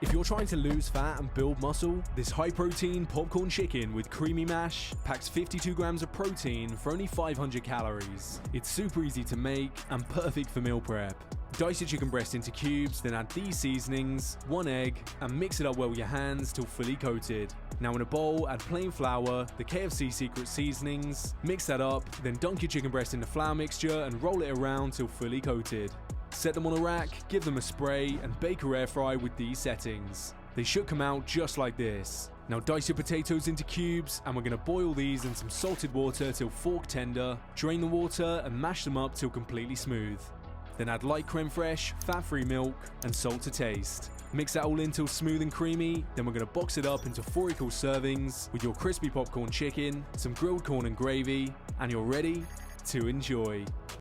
If you're trying to lose fat and build muscle, this high-protein popcorn chicken with creamy mash packs 52 grams of protein for only 500 calories. It's super easy to make and perfect for meal prep. Dice your chicken breast into cubes, then add these seasonings, 1 egg, and mix it up well with your hands till fully coated. Now in a bowl, add plain flour, the KFC secret seasonings, mix that up, then dunk your chicken breast in the flour mixture and roll it around till fully coated. Set them on a rack, give them a spray, and bake or air fry with these settings. They should come out just like this. Now dice your potatoes into cubes, and we're going to boil these in some salted water till fork tender, drain the water and mash them up till completely smooth. Then add light creme fraiche, fat-free milk, and salt to taste. Mix that all in till smooth and creamy, then we're going to box it up into 4 equal servings with your crispy popcorn chicken, some grilled corn and gravy, and you're ready to enjoy.